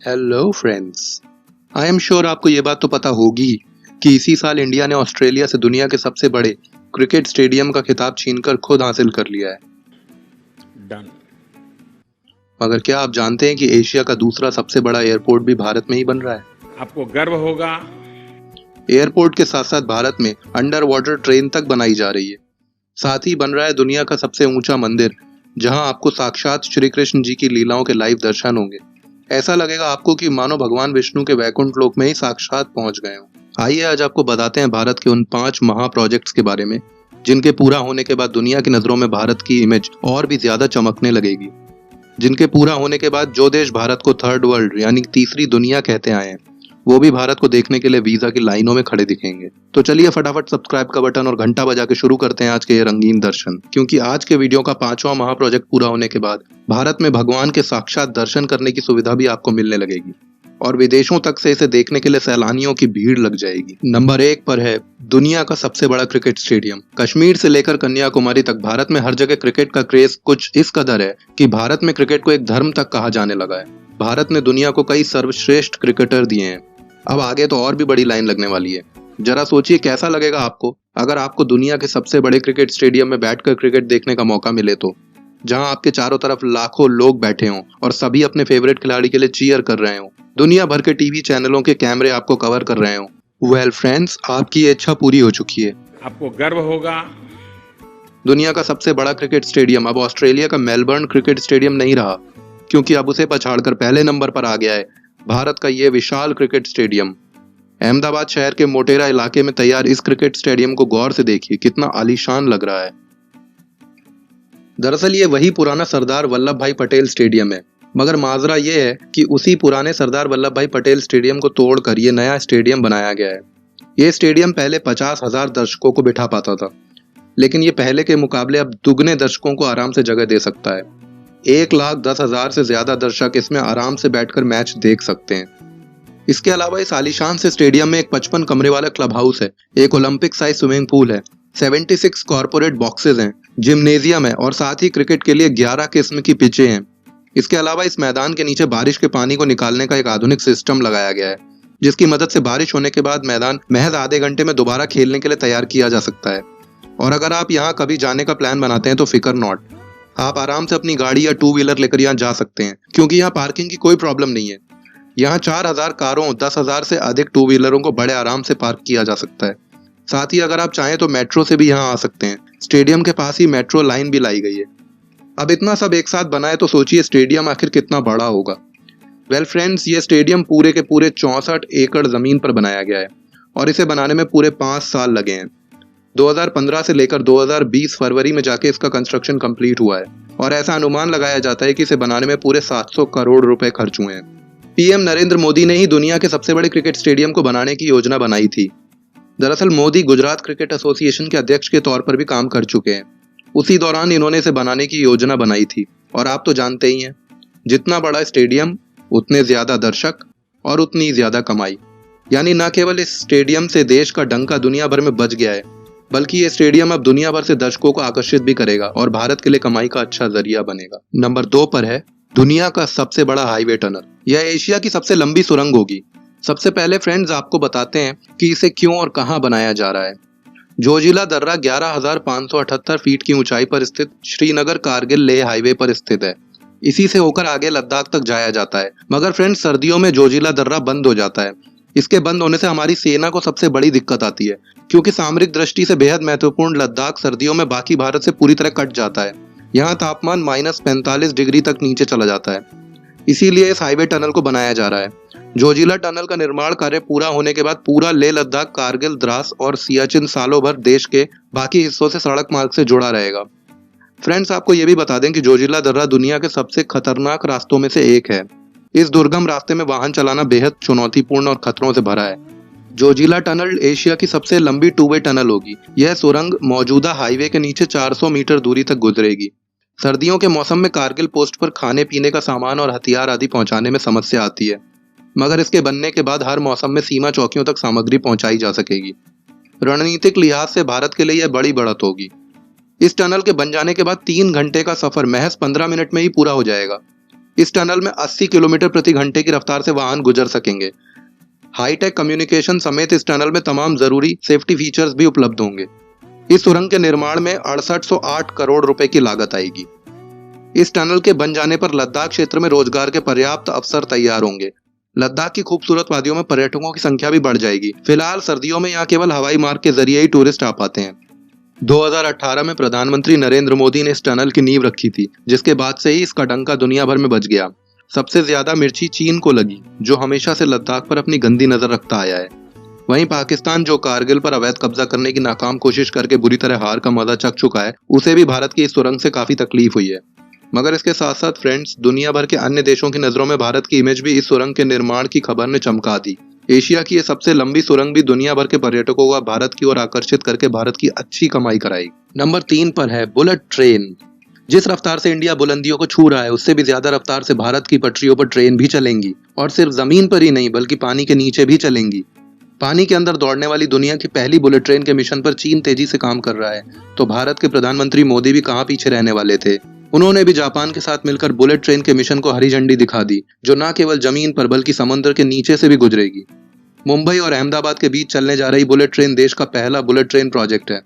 Hello friends. I am sure आपको ये बात तो पता होगी कि इसी साल इंडिया ने ऑस्ट्रेलिया से दुनिया के सबसे बड़े क्रिकेट स्टेडियम का खिताब छीनकर खुद हासिल कर लिया है। डन। मगर क्या आप जानते हैं कि एशिया का दूसरा सबसे बड़ा एयरपोर्ट भी भारत में ही बन रहा है? आपको गर्व होगा। एयरपोर्ट के साथ साथ भारत में अंडर वाटर ट्रेन तक बनाई जा रही है। साथ ही बन रहा है दुनिया का सबसे ऊंचा मंदिर, जहां आपको साक्षात श्री कृष्ण जी की लीलाओं के लाइव दर्शन होंगे। ऐसा लगेगा आपको कि मानो भगवान विष्णु के वैकुंठ लोक में ही साक्षात पहुंच गए हो। आइए आज आपको बताते हैं भारत के उन 5 महा प्रोजेक्ट्स के बारे में, जिनके पूरा होने के बाद दुनिया की नजरों में भारत की इमेज और भी ज्यादा चमकने लगेगी। जिनके पूरा होने के बाद जो देश भारत को थर्ड वर्ल्ड यानी तीसरी दुनिया कहते आए हैं, वो भी भारत को देखने के लिए वीजा की लाइनों में खड़े दिखेंगे। तो चलिए फटाफट सब्सक्राइब का बटन और घंटा बजा के शुरू करते हैं आज के ये रंगीन दर्शन, क्योंकि आज के वीडियो का 5वां महाप्रोजेक्ट पूरा होने के बाद भारत में भगवान के साक्षात दर्शन करने की सुविधा भी आपको मिलने लगेगी और विदेशों तक से इसे देखने के लिए सैलानियों की भीड़ लग जाएगी। नंबर 1 पर है दुनिया का सबसे बड़ा क्रिकेट स्टेडियम। कश्मीर से लेकर कन्याकुमारी तक भारत में हर जगह क्रिकेट का क्रेज कुछ इस कदर है कि भारत में क्रिकेट को एक धर्म तक कहा जाने लगा है। भारत ने दुनिया को कई सर्वश्रेष्ठ क्रिकेटर दिए हैं। अब आगे तो और भी बड़ी लाइन लगने वाली है। जरा सोचिए कैसा लगेगा आपको अगर आपको दुनिया के सबसे बड़े क्रिकेट स्टेडियम में बैठकर क्रिकेट देखने का मौका मिले, तो जहां आपके चारों तरफ लाखों लोग बैठे हों और सभी अपने फेवरेट खिलाड़ी के लिए चीयर कर रहे हों, दुनिया भर के टीवी चैनलों के कैमरे आपको कवर कर रहे हों। वेल फ्रेंड्स, आपकी ये इच्छा पूरी हो चुकी है। आपको गर्व होगा। दुनिया का सबसे बड़ा क्रिकेट स्टेडियम अब ऑस्ट्रेलिया का मेलबर्न क्रिकेट स्टेडियम नहीं रहा, क्योंकि अब उसे पछाड़कर पहले नंबर पर आ गया है भारत का ये विशाल क्रिकेट स्टेडियम। अहमदाबाद शहर के मोटेरा इलाके में तैयार इस क्रिकेट स्टेडियम को गौर से देखिए, कितना आलीशान लग रहा है। दरअसल ये वही पुराना सरदार वल्लभ भाई पटेल स्टेडियम है, मगर माजरा ये है कि उसी पुराने सरदार वल्लभ भाई पटेल स्टेडियम को तोड़कर ये नया स्टेडियम बनाया गया है। ये स्टेडियम पहले 50,000 दर्शकों को बिठा पाता था, लेकिन ये पहले के मुकाबले अब दुगने दर्शकों को आराम से जगह दे सकता है। 1,10,000 से ज्यादा दर्शक इसमें आराम से बैठकर मैच देख सकते हैं। इसके अलावा इस आलीशान से स्टेडियम में एक 55 कमरे वाला क्लब हाउस है, एक ओलंपिक साइज स्विमिंग पूल है, 76 कॉर्पोरेट बॉक्सेज हैं, जिम्नेजियम है और साथ ही क्रिकेट के लिए 11 किस्म की पिचें हैं। इसके अलावा इस मैदान के नीचे बारिश के पानी को निकालने का एक आधुनिक सिस्टम लगाया गया है, जिसकी मदद से बारिश होने के बाद मैदान महज आधे घंटे में दोबारा खेलने के लिए तैयार किया जा सकता है। और अगर आप यहाँ कभी जाने का प्लान बनाते हैं तो फिकर नॉट, आप आराम से अपनी गाड़ी या 2 व्हीलर लेकर यहाँ जा सकते हैं, क्योंकि यहाँ पार्किंग की कोई प्रॉब्लम नहीं है। यहाँ 4,000 कारों, 10,000 से अधिक 2 व्हीलरों को बड़े आराम से पार्क किया जा सकता है। साथ ही अगर आप चाहें तो मेट्रो से भी यहाँ आ सकते हैं। स्टेडियम के पास ही मेट्रो लाइन भी लाई गई है। अब इतना सब एक साथ बना है तो सोचिए स्टेडियम आखिर कितना बड़ा होगा। वेल फ्रेंड्स, ये स्टेडियम पूरे के पूरे 64 एकड़ जमीन पर बनाया गया है और इसे बनाने में पूरे 5 साल लगे हैं। 2015 से लेकर 2020 फरवरी में जाके इसका कंस्ट्रक्शन कंप्लीट हुआ है और ऐसा अनुमान लगाया जाता है कि इसे बनाने में पूरे 700 करोड़ रुपए खर्च हुए हैं। पीएम नरेंद्र मोदी ने ही दुनिया के सबसे बड़े क्रिकेट स्टेडियम को बनाने की योजना बनाई थी। दरअसल मोदी गुजरात क्रिकेट एसोसिएशन के अध्यक्ष के तौर पर भी काम कर चुके हैं। उसी दौरान इन्होंने इसे बनाने की योजना बनाई थी और आप तो जानते ही हैं, जितना बड़ा स्टेडियम उतने ज्यादा दर्शक और उतनी ज्यादा कमाई। यानी न केवल इस स्टेडियम से देश का डंका दुनिया भर में बज गया है, बल्कि ये स्टेडियम अब दुनिया भर से दर्शकों को आकर्षित भी करेगा और भारत के लिए कमाई का अच्छा जरिया बनेगा। नंबर 2 पर है दुनिया का सबसे बड़ा हाईवे टनल। यह एशिया की सबसे लंबी सुरंग होगी। सबसे पहले फ्रेंड्स आपको बताते हैं कि इसे क्यों और कहां बनाया जा रहा है। जोजिला दर्रा 11,578 फीट की ऊंचाई पर स्थित श्रीनगर कारगिल लेह हाईवे पर स्थित है। इसी से होकर आगे लद्दाख तक जाया जाता है। मगर फ्रेंड्स, सर्दियों में जोजिला दर्रा बंद हो जाता है। इसके बंद होने से हमारी सेना को सबसे बड़ी दिक्कत आती है, क्योंकि सामरिक दृष्टि से बेहद महत्वपूर्ण लद्दाख सर्दियों में बाकी भारत से पूरी तरह कट जाता है। यहाँ तापमान -45 डिग्री तक नीचे चला जाता है। इसीलिए इस हाईवे टनल को बनाया जा रहा है। जोजिला टनल का निर्माण कार्य पूरा होने के बाद पूरा लेह लद्दाख, कारगिल, द्रास और सियाचिन सालों भर देश के बाकी हिस्सों से सड़क मार्ग से जुड़ा रहेगा। फ्रेंड्स, आपको ये भी बता दें कि जोजिला दर्रा दुनिया के सबसे खतरनाक रास्तों में से एक है। इस दुर्गम रास्ते में वाहन चलाना बेहद चुनौतीपूर्ण और खतरों से भरा है। जोजिला टनल एशिया की सबसे लंबी 2 वे टनल होगी। यह सुरंग मौजूदा हाईवे के नीचे 400 मीटर दूरी तक गुजरेगी। सर्दियों के मौसम में कारगिल पोस्ट पर खाने पीने का सामान और हथियार आदि पहुंचाने में समस्या आती है, मगर इसके बनने के बाद हर मौसम में सीमा चौकियों तक सामग्री पहुंचाई जा सकेगी। रणनीतिक लिहाज से भारत के लिए यह बड़ी बढ़त होगी। इस टनल के बन जाने के बाद 3 घंटे का सफर महज 15 मिनट में ही पूरा हो जाएगा। इस टनल में 80 किलोमीटर प्रति घंटे की रफ्तार से वाहन गुजर सकेंगे। हाईटेक कम्युनिकेशन समेत इस टनल में तमाम जरूरी सेफ्टी फीचर्स भी उपलब्ध होंगे। इस सुरंग के निर्माण में 6808 करोड़ रुपए की लागत आएगी। इस टनल के बन जाने पर लद्दाख क्षेत्र में रोजगार के पर्याप्त अवसर तैयार होंगे। लद्दाख की खूबसूरत वादियों में पर्यटकों की संख्या भी बढ़ जाएगी। फिलहाल सर्दियों में यहाँ केवल हवाई मार्ग के जरिए ही टूरिस्ट आ पाते हैं। 2018 में प्रधानमंत्री नरेंद्र मोदी ने इस टनल की नींव रखी थी, जिसके बाद से ही इसका डंका दुनिया भर में बज गया। सबसे ज्यादा मिर्ची चीन को लगी, जो हमेशा से लद्दाख पर अपनी गंदी नजर रखता आया है। वहीं पाकिस्तान, जो कारगिल पर अवैध कब्जा करने की नाकाम कोशिश करके बुरी तरह हार का मजा चख चुका है, उसे भी भारत की इस सुरंग से काफी तकलीफ हुई है। मगर इसके साथ साथ फ्रेंड्स, दुनिया भर के अन्य देशों की नजरों में भारत की इमेज भी इस सुरंग के निर्माण की खबर ने चमका दी। एशिया की ये सबसे लंबी सुरंग भी दुनिया भर के पर्यटकों को भारत की ओर आकर्षित करके भारत की अच्छी कमाई कराई। नंबर 3 पर है बुलेट ट्रेन। जिस रफ्तार से इंडिया बुलंदियों को छू रहा है, उससे भी ज्यादा रफ्तार से भारत की पटरियों पर ट्रेन भी चलेंगी, और सिर्फ जमीन पर ही नहीं बल्कि पानी के नीचे भी चलेंगी। पानी के अंदर दौड़ने वाली दुनिया की पहली बुलेट ट्रेन के मिशन पर चीन तेजी से काम कर रहा है, तो भारत के प्रधानमंत्री मोदी भी कहाँ पीछे रहने वाले थे। उन्होंने भी जापान के साथ मिलकर बुलेट ट्रेन के मिशन को हरी झंडी दिखा दी, जो न केवल जमीन पर बल्कि समुद्र के नीचे से भी गुजरेगी। मुंबई और अहमदाबाद के बीच चलने जा रही बुलेट ट्रेन देश का पहला बुलेट ट्रेन प्रोजेक्ट है।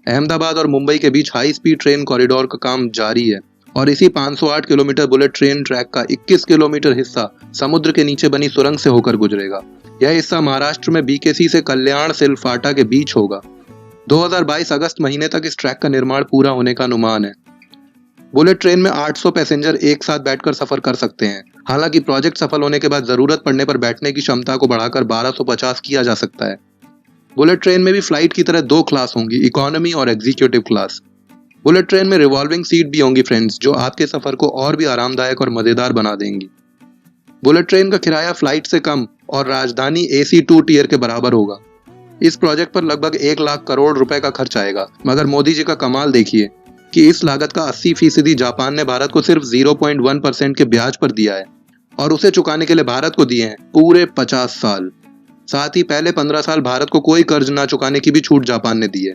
अहमदाबाद और मुंबई के बीच हाई स्पीड ट्रेन कॉरिडोर का काम जारी है, और इसी 508 किलोमीटर बुलेट ट्रेन ट्रैक का 21 किलोमीटर हिस्सा समुद्र के नीचे बनी सुरंग से होकर गुजरेगा। यह हिस्सा महाराष्ट्र में बीकेसी से कल्याण सिलफाटा के बीच होगा। 2022 अगस्त महीने तक इस ट्रैक का निर्माण पूरा होने का अनुमान है। बुलेट ट्रेन में 800 पैसेंजर एक साथ बैठकर सफर कर सकते हैं। हालांकि प्रोजेक्ट सफल होने के बाद जरूरत पड़ने पर बैठने की क्षमता को बढ़ाकर 1250 किया जा सकता है। बुलेट ट्रेन में भी फ्लाइट की तरह 2 क्लास होंगी, इकोनॉमी और एग्जीक्यूटिव क्लास। बुलेट ट्रेन में रिवॉल्विंग सीट भी होंगी फ्रेंड्स, जो आपके सफर को और भी आरामदायक और मजेदार बना देंगी। बुलेट ट्रेन का किराया फ्लाइट से कम और राजधानी AC 2 टियर के बराबर होगा। इस प्रोजेक्ट पर लगभग 1 लाख करोड़ रुपए का खर्च आएगा, मगर मोदी जी का कमाल देखिए कि इस लागत का 80% जापान ने भारत को सिर्फ 0.1% के ब्याज पर दिया है, और उसे चुकाने के लिए भारत को दिए हैं पूरे 50 साल। साथ ही पहले 15 साल भारत को कोई कर्ज ना चुकाने की भी छूट जापान ने दी है।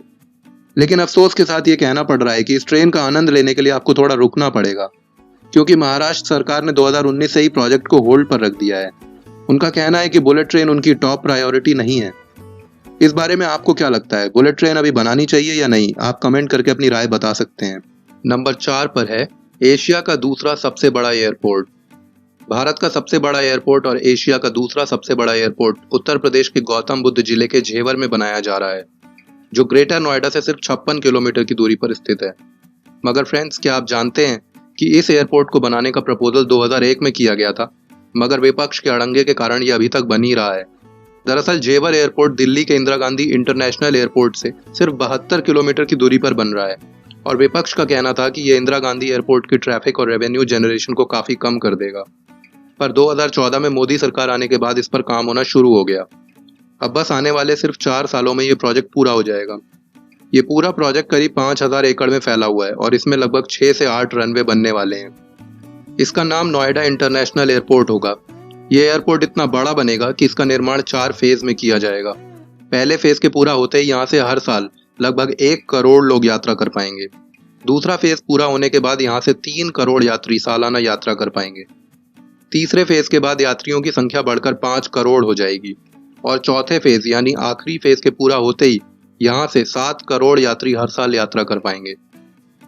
लेकिन अफसोस के साथ ये कहना पड़ रहा है कि इस ट्रेन का आनंद लेने के लिए आपको थोड़ा रुकना पड़ेगा, क्योंकि महाराष्ट्र सरकार ने 2019 से ही प्रोजेक्ट को होल्ड पर रख दिया है। उनका कहना है कि बुलेट ट्रेन उनकी टॉप प्रायोरिटी नहीं है। इस बारे में आपको क्या लगता है, बुलेट ट्रेन अभी बनानी चाहिए या नहीं? आप कमेंट करके अपनी राय बता सकते हैं। नंबर 4 पर है एशिया का दूसरा सबसे बड़ा एयरपोर्ट। भारत का सबसे बड़ा एयरपोर्ट और एशिया का दूसरा सबसे बड़ा एयरपोर्ट उत्तर प्रदेश के गौतम बुद्ध जिले के झेवर में बनाया जा रहा है, जो ग्रेटर नोएडा से सिर्फ 56 किलोमीटर की दूरी पर स्थित है। मगर फ्रेंड्स, क्या आप जानते हैं कि इस एयरपोर्ट को बनाने का प्रपोजल 2001 में किया गया था, मगर विपक्ष के अड़ंगे के कारण यह अभी तक बन ही रहा है। दरअसल झेवर एयरपोर्ट दिल्ली के इंदिरा गांधी इंटरनेशनल एयरपोर्ट से सिर्फ 72 किलोमीटर की दूरी पर बन रहा है, और विपक्ष का कहना था कि यह इंदिरा गांधी एयरपोर्ट की ट्रैफिक और रेवेन्यू जनरेशन को काफी कम कर देगा। पर 2014 में मोदी सरकार आने के बाद इस पर काम होना शुरू हो गया। अब बस आने वाले सिर्फ 4 सालों में ये प्रोजेक्ट पूरा हो जाएगा। ये पूरा प्रोजेक्ट करीब 5000 एकड़ में फैला हुआ है, और इसमें लगभग 6 से 8 रनवे बनने वाले हैं। इसका नाम नोएडा इंटरनेशनल एयरपोर्ट होगा। ये एयरपोर्ट इतना बड़ा बनेगा कि इसका निर्माण 4 फेज में किया जाएगा। पहले फेज के पूरा होते ही यहाँ से हर साल लगभग 1 करोड़ लोग यात्रा कर पाएंगे। दूसरा फेज पूरा होने के बाद यहाँ से 3 करोड़ यात्री सालाना यात्रा कर पाएंगे। तीसरे फेज के बाद यात्रियों की संख्या बढ़कर 5 करोड़ हो जाएगी, और चौथे फेज यानी आखिरी फेज के पूरा होते ही यहाँ से 7 करोड़ यात्री हर साल यात्रा कर पाएंगे।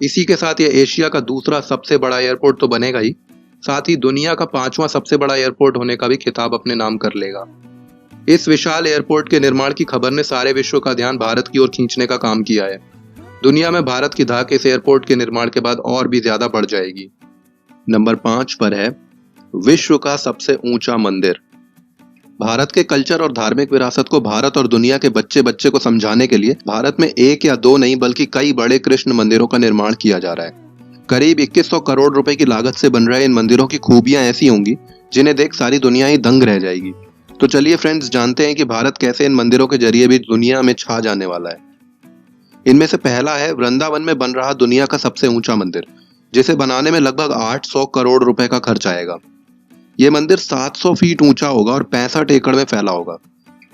इसी के साथ ये एशिया का दूसरा सबसे बड़ा एयरपोर्ट तो बनेगा ही, साथ ही दुनिया का 5वां सबसे बड़ा एयरपोर्ट होने का भी खिताब अपने नाम कर लेगा। इस विशाल एयरपोर्ट के निर्माण की खबर ने सारे विश्व का ध्यान भारत की ओर खींचने का काम किया है। दुनिया में भारत की धाक इस एयरपोर्ट के निर्माण के बाद और भी ज्यादा बढ़ जाएगी। नंबर 5 पर है विश्व का सबसे ऊंचा मंदिर। भारत के कल्चर और धार्मिक विरासत को भारत और दुनिया के बच्चे बच्चे को समझाने के लिए भारत में 1 या 2 नहीं बल्कि कई बड़े कृष्ण मंदिरों का निर्माण किया जा रहा है। करीब 2100 करोड़ रुपए की लागत से बन रहे इन मंदिरों की खूबियां ऐसी होंगी जिन्हें देख सारी दुनिया ही दंग रह जाएगी। तो चलिए फ्रेंड्स, जानते हैं कि भारत कैसे इन मंदिरों के जरिए भी दुनिया में छा जाने वाला है। इनमें से पहला है वृंदावन में बन रहा दुनिया का सबसे ऊंचा मंदिर, जिसे बनाने में लगभग 800 करोड़ रुपए का खर्च आएगा। ये मंदिर 700 फीट ऊंचा होगा और 65 एकड़ में फैला होगा।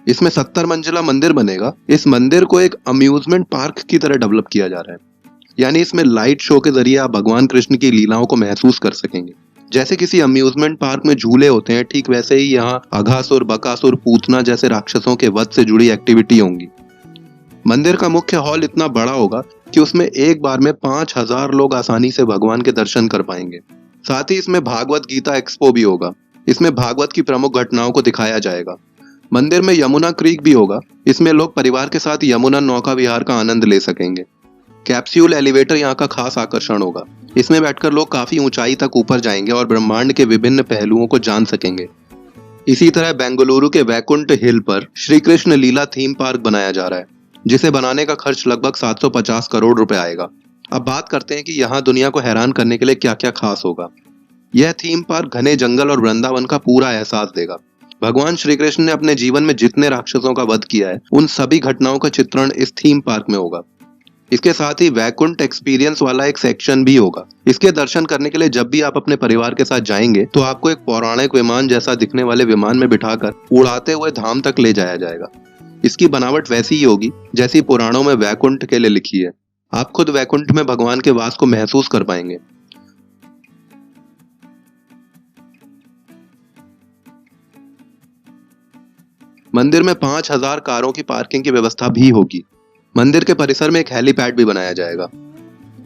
इसमें 70 मंजिला मंदिर बनेगा। इस मंदिर को एक अम्यूजमेंट पार्क की तरह डेवलप किया जा रहा है, यानी इसमें लाइट शो के जरिए आप भगवान कृष्ण की लीलाओं को महसूस कर सकेंगे। जैसे किसी अम्यूजमेंट पार्क में झूले होते हैं, ठीक वैसे ही यहाँ अघासुर, बकासुर, पूतना जैसे राक्षसों के वध से जुड़ी एक्टिविटी होंगी। मंदिर का मुख्य हॉल इतना बड़ा होगा कि उसमें एक बार में 5000 लोग आसानी से भगवान के दर्शन कर पाएंगे। साथ ही इसमें भागवत गीता एक्सपो भी होगा। इसमें भागवत की प्रमुख घटनाओं को दिखाया जाएगा। मंदिर में यमुना क्रीक भी होगा। इसमें लोग परिवार के साथ यमुना नौका विहार का आनंद ले सकेंगे। कैप्सूल एलिवेटर यहाँ का खास आकर्षण होगा। इसमें बैठकर लोग काफी ऊंचाई तक ऊपर जाएंगे और ब्रह्मांड के विभिन्न पहलुओं को जान सकेंगे। इसी तरह बेंगलुरु के वैकुंठ हिल पर श्री कृष्ण लीला थीम पार्क बनाया जा रहा है, जिसे बनाने का खर्च लगभग 750 करोड़ रुपए आएगा। अब बात करते हैं कि यहाँ दुनिया को हैरान करने के लिए क्या क्या खास होगा। यह थीम पार्क घने जंगल और वृंदावन का पूरा एहसास देगा। भगवान श्री कृष्ण ने अपने जीवन में जितने राक्षसों का वध किया है, उन सभी घटनाओं का चित्रण इस थीम पार्क में होगा। इसके साथ ही वैकुंठ एक्सपीरियंस वाला एक सेक्शन भी होगा। इसके दर्शन करने के लिए जब भी आप अपने परिवार के साथ जाएंगे तो आपको एक पौराणिक विमान जैसा दिखने वाले विमान में बिठाकर उड़ाते हुए धाम तक ले जाया जाएगा। इसकी बनावट वैसी ही होगी जैसी पुराणों में वैकुंठ के लिए लिखी है। आप खुद वैकुंठ में भगवान के वास को महसूस कर पाएंगे। मंदिर में 5000 कारों की पार्किंग की व्यवस्था भी होगी। मंदिर के परिसर में एक हेलीपैड भी बनाया जाएगा।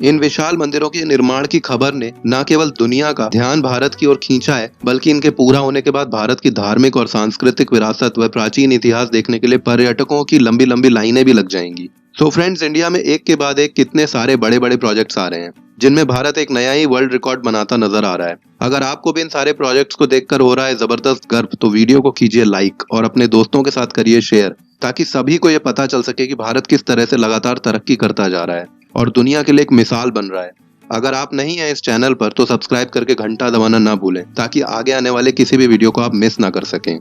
इन विशाल मंदिरों के निर्माण की खबर ने न केवल दुनिया का ध्यान भारत की ओर खींचा है, बल्कि इनके पूरा होने के बाद भारत की धार्मिक और सांस्कृतिक विरासत व प्राचीन इतिहास देखने के लिए पर्यटकों की लंबी लंबी लाइनें भी लग जाएंगी। सो फ्रेंड्स, इंडिया में एक के बाद एक कितने सारे बड़े बड़े प्रोजेक्ट्स आ रहे हैं, जिनमें भारत एक नया ही वर्ल्ड रिकॉर्ड बनाता नजर आ रहा है। अगर आपको भी इन सारे प्रोजेक्ट्स को देखकर हो रहा है जबरदस्त गर्व, तो वीडियो को कीजिए लाइक और अपने दोस्तों के साथ करिए शेयर, ताकि सभी को यह पता चल सके कि भारत किस तरह से लगातार तरक्की करता जा रहा है और दुनिया के लिए एक मिसाल बन रहा है। अगर आप नहीं हैं इस चैनल पर तो सब्सक्राइब करके घंटा दबाना ना भूलें, ताकि आगे आने वाले किसी भी वीडियो को आप मिस ना कर सकें।